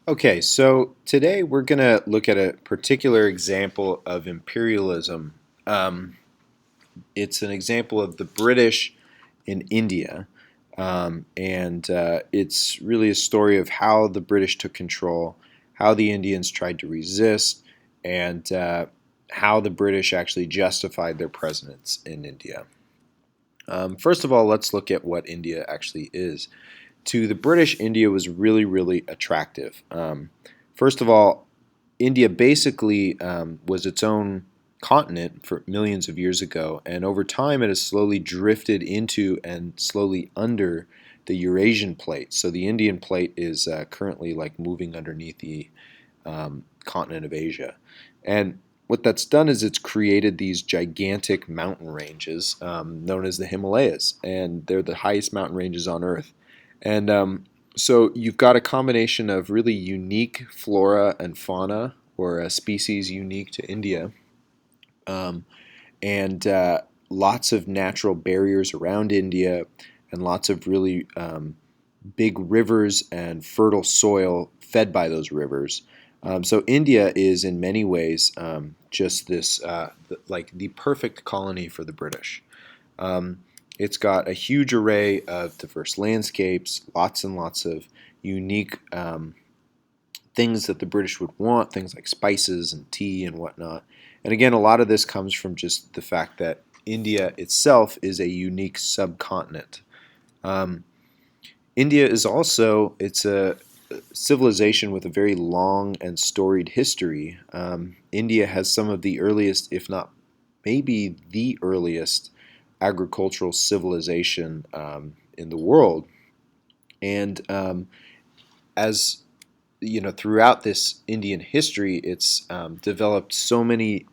Okay, so today we're going to look at a particular example of imperialism. Um, it's an example of the British in India, and it's really a story of how the British took control, how the Indians tried to resist, and how the British actually justified their presence in India. First of all, let's look at what India actually is. To the British, India was really, really attractive. First of all, India basically was its own continent for millions of years ago, and over time it has slowly drifted into and slowly under the Eurasian plate. So the Indian plate is currently like moving underneath the continent of Asia. And what that's done is it's created these gigantic mountain ranges known as the Himalayas, and they're the highest mountain ranges on Earth. And so you've got a combination of really unique flora and fauna, or a species unique to India, um, and lots of natural barriers around India, and lots of really big rivers and fertile soil fed by those rivers. So India is in many ways just this like the perfect colony for the British. Um, it's got a huge array of diverse landscapes, lots and lots of unique things that the British would want, things like spices and tea and whatnot. And again, a lot of this comes from just the fact that India itself is a unique subcontinent. Um, India is also it's a civilization with a very long and storied history. India has some of the earliest, if not maybe the earliest, agricultural civilization in the world. And as you know, throughout this Indian history, it's developed so many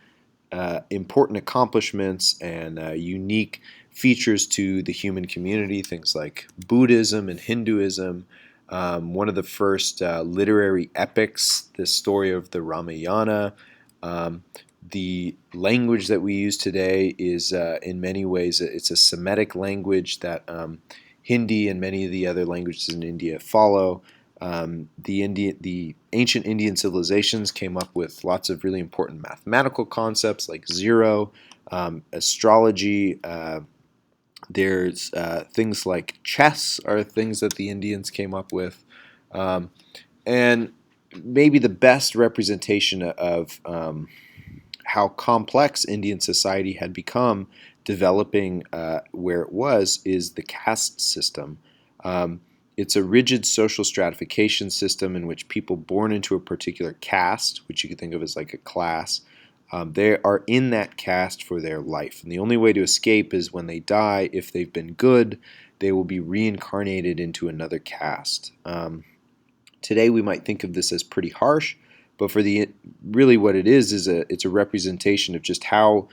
important accomplishments and unique features to the human community, things like Buddhism and Hinduism. One of the first literary epics, the story of the Ramayana. Um, the language that we use today is, in many ways, it's a Semitic language that Hindi and many of the other languages in India follow. The ancient Indian civilizations came up with lots of really important mathematical concepts like zero, astrology. There's things like chess are things that the Indians came up with, um, and maybe the best representation of how complex Indian society had become developing where it was is the caste system. Um, it's a rigid social stratification system in which people born into a particular caste, which you could think of as like a class, they are in that caste for their life. And the only way to escape is when they die. If they've been good, they will be reincarnated into another caste. Today we might think of this as pretty harsh, but for the really what it is it's a representation of just how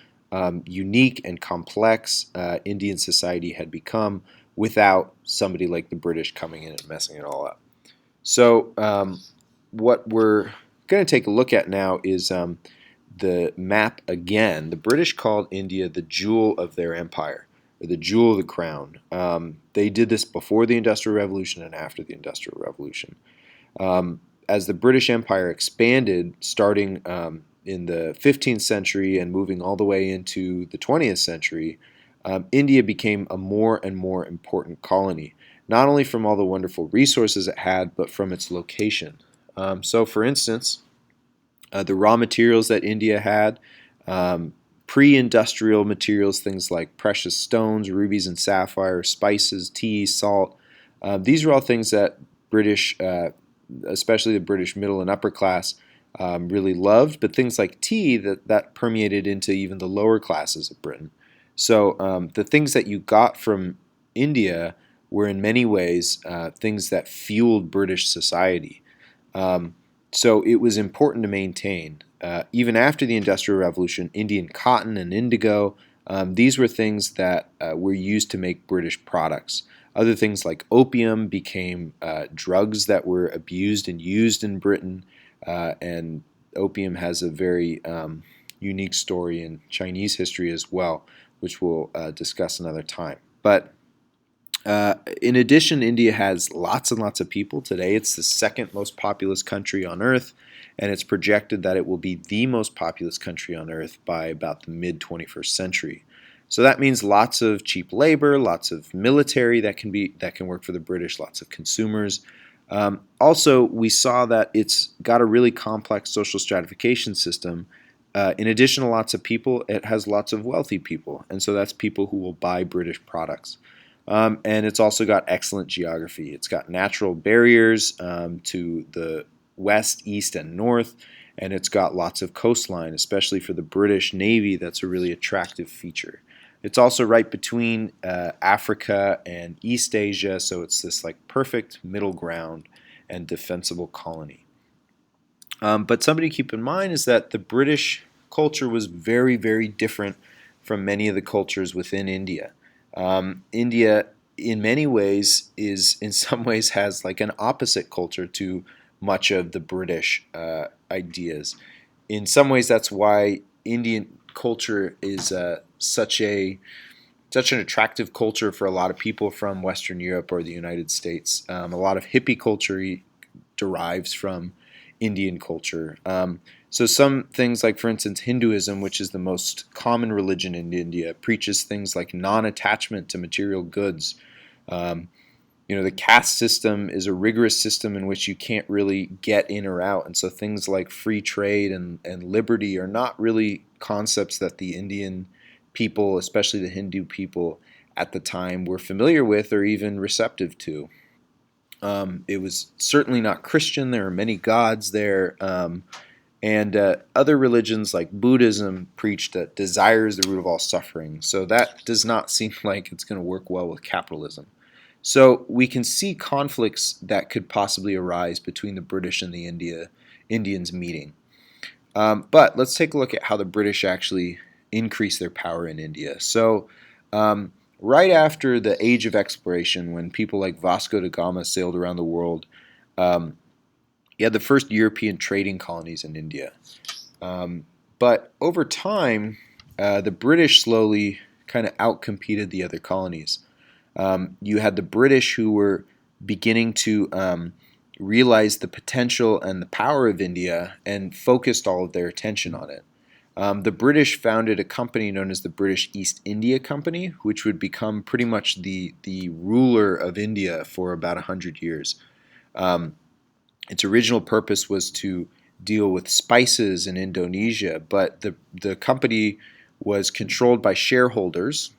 unique and complex Indian society had become without somebody like the British coming in and messing it all up. So what we're going to take a look at now is the map again. The British called India the jewel of their empire, or the jewel of the crown. They did this before the Industrial Revolution and after the Industrial Revolution. As the British Empire expanded, starting in the 15th century and moving all the way into the 20th century, India became a more and more important colony, not only from all the wonderful resources it had, but from its location. So, for instance, the raw materials that India had, um, pre-industrial materials, things like precious stones, rubies and sapphires, spices, tea, salt. These are all things that British, especially the British middle and upper class, really loved. But things like tea that permeated into even the lower classes of Britain. So the things that you got from India were in many ways things that fueled British society. Um, so it was important to maintain. Even after the Industrial Revolution, Indian cotton and indigo, these were things that were used to make British products. Other things like opium became drugs that were abused and used in Britain, and opium has a very unique story in Chinese history as well, which we'll discuss another time. But In addition, India has lots and lots of people. Today, it's the second most populous country on Earth, and it's projected that it will be the most populous country on Earth by about the mid 21st century. So that means lots of cheap labor, lots of military that can work for the British, lots of consumers. Also, we saw that it's got a really complex social stratification system. In addition to lots of people, it has lots of wealthy people, and so that's people who will buy British products. And it's also got excellent geography. It's got natural barriers to the west, east, and north, and it's got lots of coastline, especially for the British Navy. That's a really attractive feature. It's also right between Africa and East Asia, so it's this like perfect middle ground and defensible colony. But something to keep in mind is that the British culture was very, very different from many of the cultures within India. India, in many ways, in some ways, has like an opposite culture to much of the British ideas. In some ways, that's why Indian culture is such an attractive culture for a lot of people from Western Europe or the United States. A lot of hippie culture derives from Indian culture. So some things like, for instance, Hinduism, which is the most common religion in India, preaches things like non-attachment to material goods. Um, the caste system is a rigorous system in which you can't really get in or out. And so things like free trade and liberty are not really concepts that the Indian people, especially the Hindu people at the time, were familiar with or even receptive to. It was certainly not Christian. There are many gods there. And other religions like Buddhism preach that desire is the root of all suffering. So that does not seem like it's going to work well with capitalism. So we can see conflicts that could possibly arise between the British and the Indians meeting. But let's take a look at how the British actually increased their power in India. So right after the Age of Exploration, when people like Vasco da Gama sailed around the world, um, you had the first European trading colonies in India. But over time, the British slowly kind of outcompeted the other colonies. You had the British who were beginning to realize the potential and the power of India and focused all of their attention on it. The British founded a company known as the British East India Company, which would become pretty much the ruler of India for about 100 years. Um, its original purpose was to deal with spices in Indonesia, but the company was controlled by shareholders.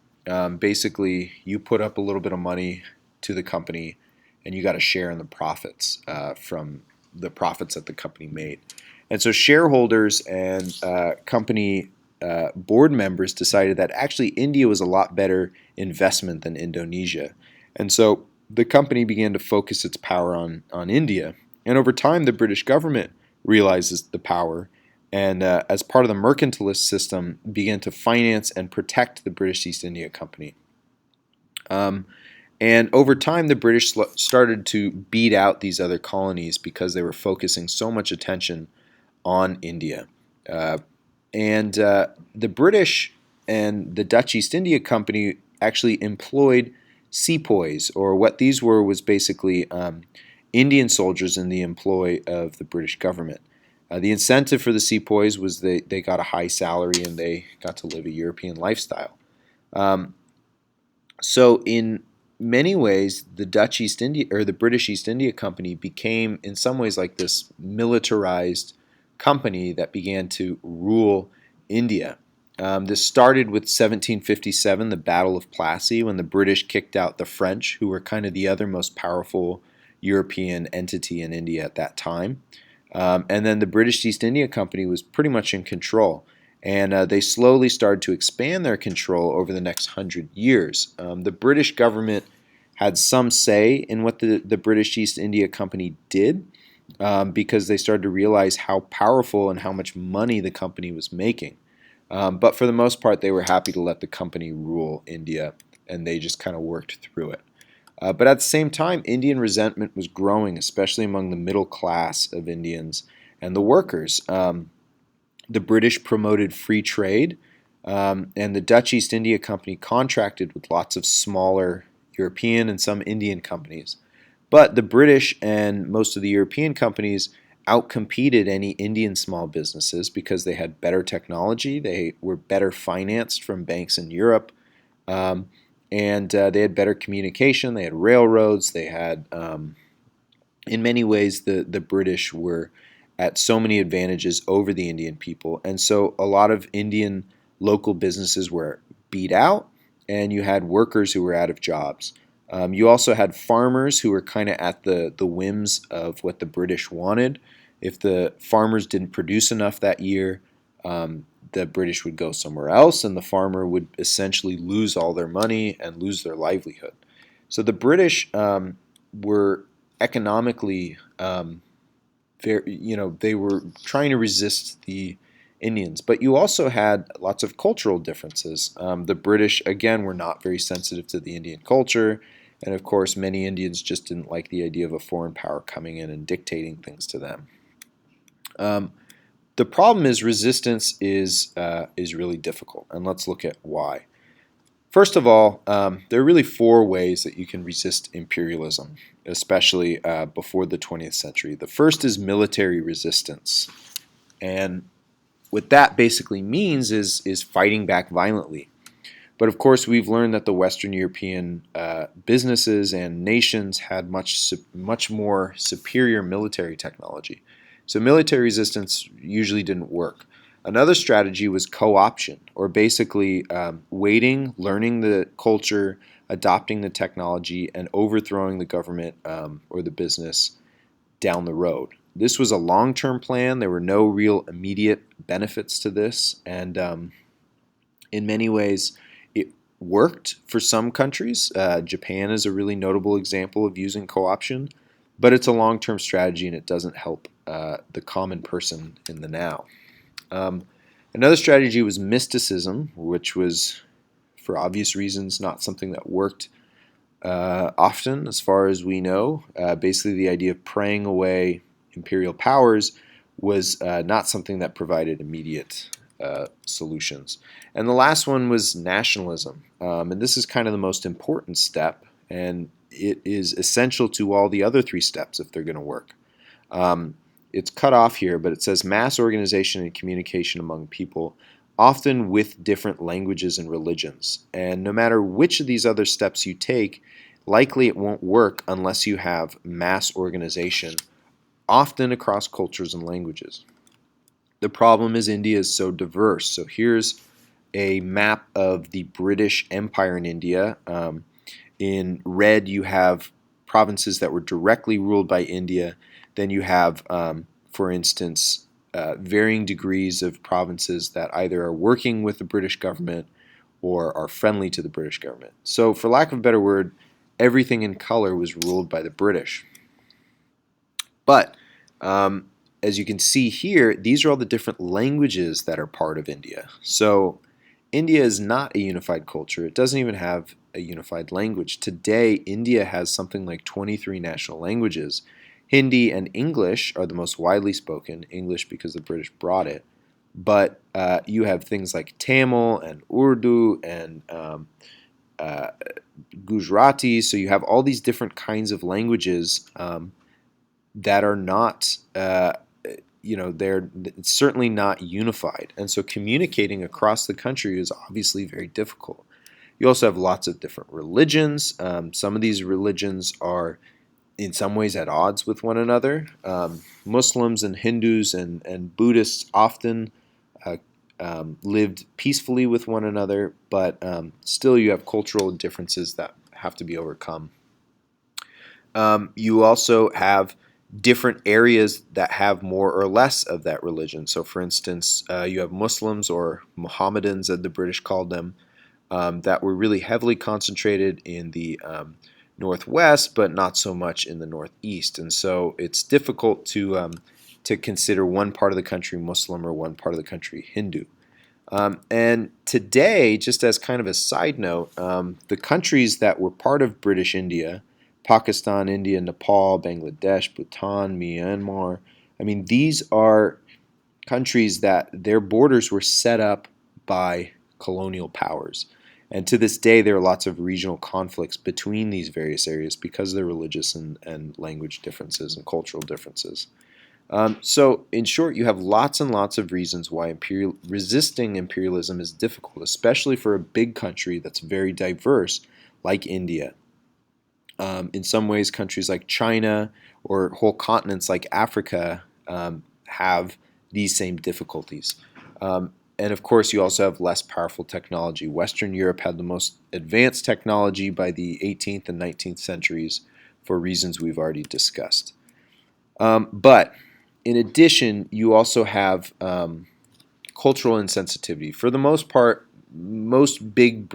Basically, you put up a little bit of money to the company, and you got a share in the profits from the profits that the company made. And so shareholders and company board members decided that actually India was a lot better investment than Indonesia. And so the company began to focus its power on India. And over time, the British government realizes the power and as part of the mercantilist system, began to finance and protect the British East India Company. Um, and over time, the British started to beat out these other colonies because they were focusing so much attention on India. And the British and the Dutch East India Company actually employed sepoys, or what these were was basically Indian soldiers in the employ of the British government. The incentive for the sepoys was they got a high salary and they got to live a European lifestyle. Um, so in many ways, the Dutch East India or the British East India Company became, in some ways, like this militarized company that began to rule India. This started with 1757, the Battle of Plassey, when the British kicked out the French, who were kind of the other most powerful European entity in India at that time. And then the British East India Company was pretty much in control. And they slowly started to expand their control over the next 100 years. The British government had some say in what the British East India Company did because they started to realize how powerful and how much money the company was making. But for the most part, they were happy to let the company rule India, and they just kind of worked through it. But at the same time, Indian resentment was growing, especially among the middle class of Indians and the workers. The British promoted free trade, and the Dutch East India Company contracted with lots of smaller European and some Indian companies. But the British and most of the European companies outcompeted any Indian small businesses because they had better technology, they were better financed from banks in Europe, um, and they had better communication, they had railroads, they had, in many ways, the British were at so many advantages over the Indian people. And so a lot of Indian local businesses were beat out, and you had workers who were out of jobs. You also had farmers who were kind of at the whims of what the British wanted. If the farmers didn't produce enough that year, the British would go somewhere else, and the farmer would essentially lose all their money and lose their livelihood. So the British were economically, they were trying to resist the Indians. But you also had lots of cultural differences. The British, again, were not very sensitive to the Indian culture. And of course, many Indians just didn't like the idea of a foreign power coming in and dictating things to them. The problem is resistance is really difficult, and let's look at why. First of all, there are really four ways that you can resist imperialism, especially before the 20th century. The first is military resistance, and what that basically means is fighting back violently. But of course, we've learned that the Western European businesses and nations had much more superior military technology. So military resistance usually didn't work. Another strategy was co-option, or basically waiting, learning the culture, adopting the technology, and overthrowing the government or the business down the road. This was a long-term plan. There were no real immediate benefits to this, and in many ways, it worked for some countries. Japan is a really notable example of using co-option, but it's a long-term strategy and it doesn't help the common person in the now. Another strategy was mysticism, which was, for obvious reasons, not something that worked often, as far as we know. Basically, the idea of praying away imperial powers was not something that provided immediate solutions. And the last one was nationalism. And this is kind of the most important step, and it is essential to all the other three steps if they're going to work. It's cut off here, but it says mass organization and communication among people, often with different languages and religions. And no matter which of these other steps you take, likely it won't work unless you have mass organization, often across cultures and languages. The problem is India is so diverse. So here's a map of the British Empire in India. In red, you have provinces that were directly ruled by India. Then you have, for instance, varying degrees of provinces that either are working with the British government or are friendly to the British government. So, for lack of a better word, everything in color was ruled by the British. But as you can see here, these are all the different languages that are part of India. So India is not a unified culture. It doesn't even have a unified language. Today, India has something like 23 national languages. Hindi and English are the most widely spoken, English because the British brought it. But you have things like Tamil and Urdu and Gujarati. So you have all these different kinds of languages that are not, they're certainly not unified. And so communicating across the country is obviously very difficult. You also have lots of different religions. Some of these religions are in some ways at odds with one another. Muslims and Hindus and Buddhists often lived peacefully with one another, but still you have cultural differences that have to be overcome. You also have different areas that have more or less of that religion. So for instance, you have Muslims, or Mohammedans as the British called them, that were really heavily concentrated in the northwest, but not so much in the northeast. And so it's difficult to consider one part of the country Muslim or one part of the country Hindu. And today, just as kind of a side note, the countries that were part of British India, Pakistan, India, Nepal, Bangladesh, Bhutan, Myanmar, these are countries that their borders were set up by colonial powers. And to this day, there are lots of regional conflicts between these various areas because of their religious and language differences and cultural differences. So, in short, you have lots and lots of reasons why resisting imperialism is difficult, especially for a big country that's very diverse, like India. In some ways, countries like China or whole continents like Africa have these same difficulties. And of course, you also have less powerful technology. Western Europe had the most advanced technology by the 18th and 19th centuries for reasons we've already discussed. But in addition, you also have cultural insensitivity. For the most part, most big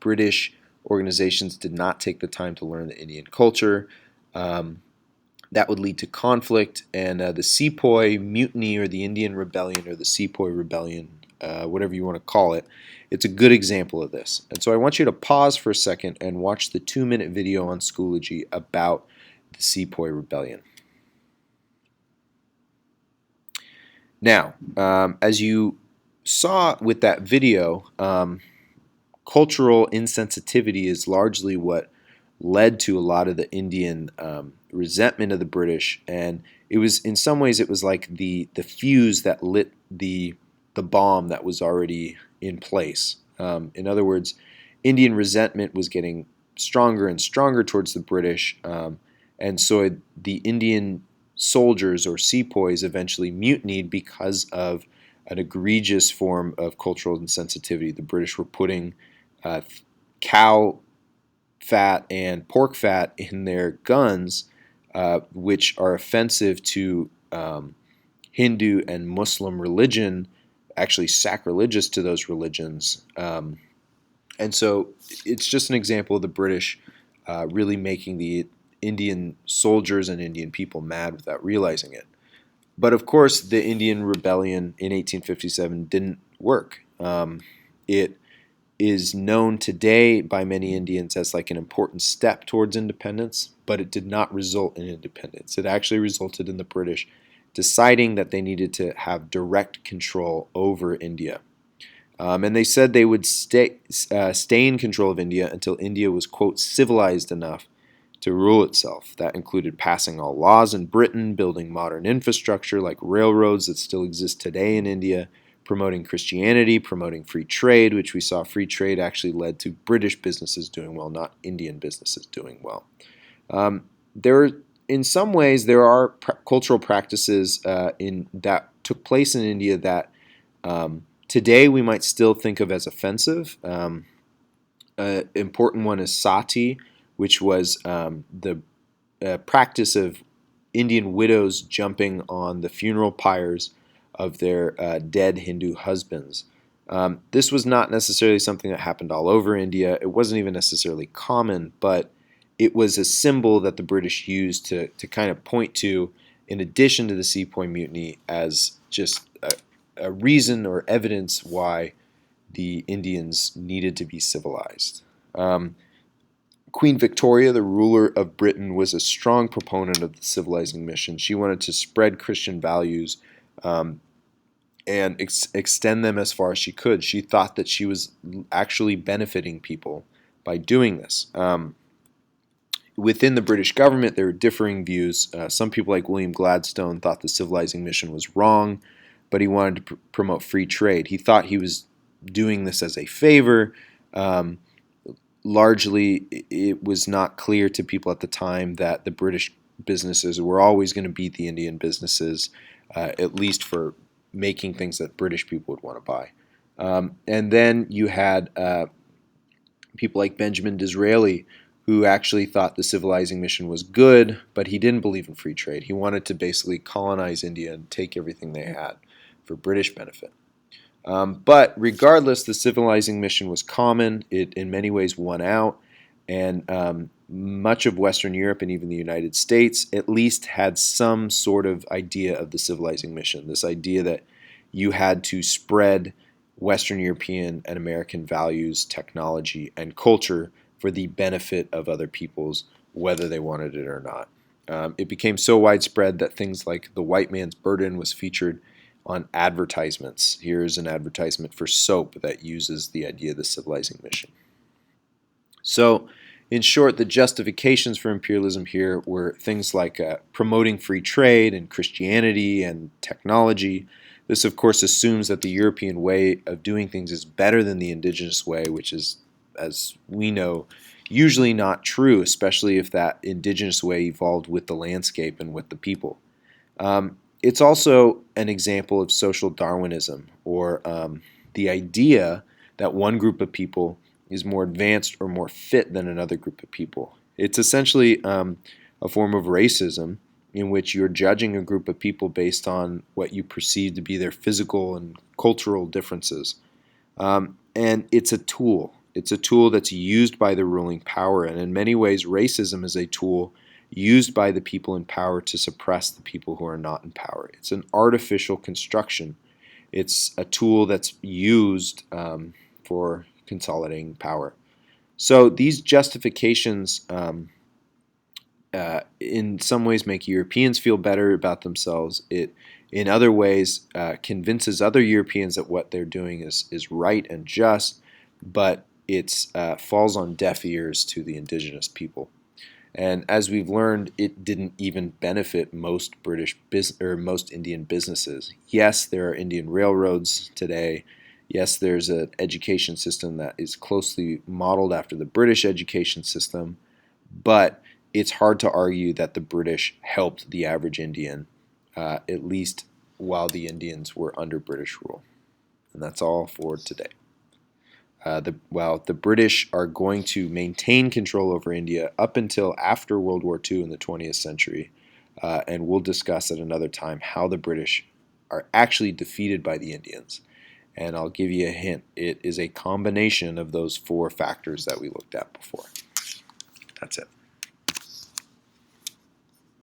British organizations did not take the time to learn the Indian culture. That would lead to conflict, and the Sepoy Mutiny or the Indian Rebellion or the Sepoy Rebellion, whatever you want to call it, it's a good example of this. And so I want you to pause for a second and watch the 2-minute video on Schoology about the Sepoy Rebellion. Now, as you saw with that video, cultural insensitivity is largely what led to a lot of the Indian resentment of the British, and it was in some ways it was like the fuse that lit the bomb that was already in place. In other words, Indian resentment was getting stronger and stronger towards the British, and so the Indian soldiers or sepoys eventually mutinied because of an egregious form of cultural insensitivity. The British were putting cow fat and pork fat in their guns, which are offensive to Hindu and Muslim religion, actually sacrilegious to those religions. And so it's just an example of the British really making the Indian soldiers and Indian people mad without realizing it. But of course, the Indian Rebellion in 1857 didn't work. It is known today by many Indians as like an important step towards independence, but it did not result in independence. It actually resulted in the British deciding that they needed to have direct control over India. And they said they would stay in control of India until India was, quote, civilized enough to rule itself. That included passing all laws in Britain, building modern infrastructure like railroads that still exist today in India, promoting Christianity, promoting free trade, which we saw free trade actually led to British businesses doing well, not Indian businesses doing well. In some ways, there are cultural practices that took place in India that today we might still think of as offensive. An important one is sati, which was the practice of Indian widows jumping on the funeral pyres of their dead Hindu husbands. This was not necessarily something that happened all over India. It wasn't even necessarily common, but it was a symbol that the British used to kind of point to, in addition to the Sepoy Mutiny, as just a reason or evidence why the Indians needed to be civilized. Queen Victoria, the ruler of Britain, was a strong proponent of the civilizing mission. She wanted to spread Christian values and extend them as far as she could. She thought that she was actually benefiting people by doing this. Within the British government, there were differing views. Some people like William Gladstone thought the civilizing mission was wrong, but he wanted to promote free trade. He thought he was doing this as a favor. Largely, it was not clear to people at the time that the British businesses were always going to beat the Indian businesses, at least for making things that British people would want to buy. And then you had people like Benjamin Disraeli, who actually thought the civilizing mission was good, but he didn't believe in free trade. He wanted to basically colonize India and take everything they had for British benefit. But regardless, the civilizing mission was common. It in many ways won out, and much of Western Europe and even the United States at least had some sort of idea of the civilizing mission, this idea that you had to spread Western European and American values, technology, and culture for the benefit of other peoples, whether they wanted it or not. It became so widespread that things like the white man's burden was featured on advertisements. Here's an advertisement for soap that uses the idea of the civilizing mission. So, in short, the justifications for imperialism here were things like promoting free trade and Christianity and technology. This, of course, assumes that the European way of doing things is better than the indigenous way, which is, as we know, usually not true, especially if that indigenous way evolved with the landscape and with the people. It's also an example of social Darwinism, or the idea that one group of people is more advanced or more fit than another group of people. It's essentially a form of racism in which you're judging a group of people based on what you perceive to be their physical and cultural differences. And it's a tool. It's a tool that's used by the ruling power. And in many ways, racism is a tool used by the people in power to suppress the people who are not in power. It's an artificial construction. It's a tool that's used for consolidating power. So these justifications, in some ways, make Europeans feel better about themselves. It, in other ways, convinces other Europeans that what they're doing is right and just, but it falls on deaf ears to the indigenous people. And as we've learned, it didn't even benefit most most Indian businesses. Yes, there are Indian railroads today. Yes, there's an education system that is closely modeled after the British education system, but it's hard to argue that the British helped the average Indian, at least while the Indians were under British rule. And that's all for today. The British are going to maintain control over India up until after World War II in the 20th century, and we'll discuss at another time how the British are actually defeated by the Indians. And I'll give you a hint. It is a combination of those four factors that we looked at before. That's it.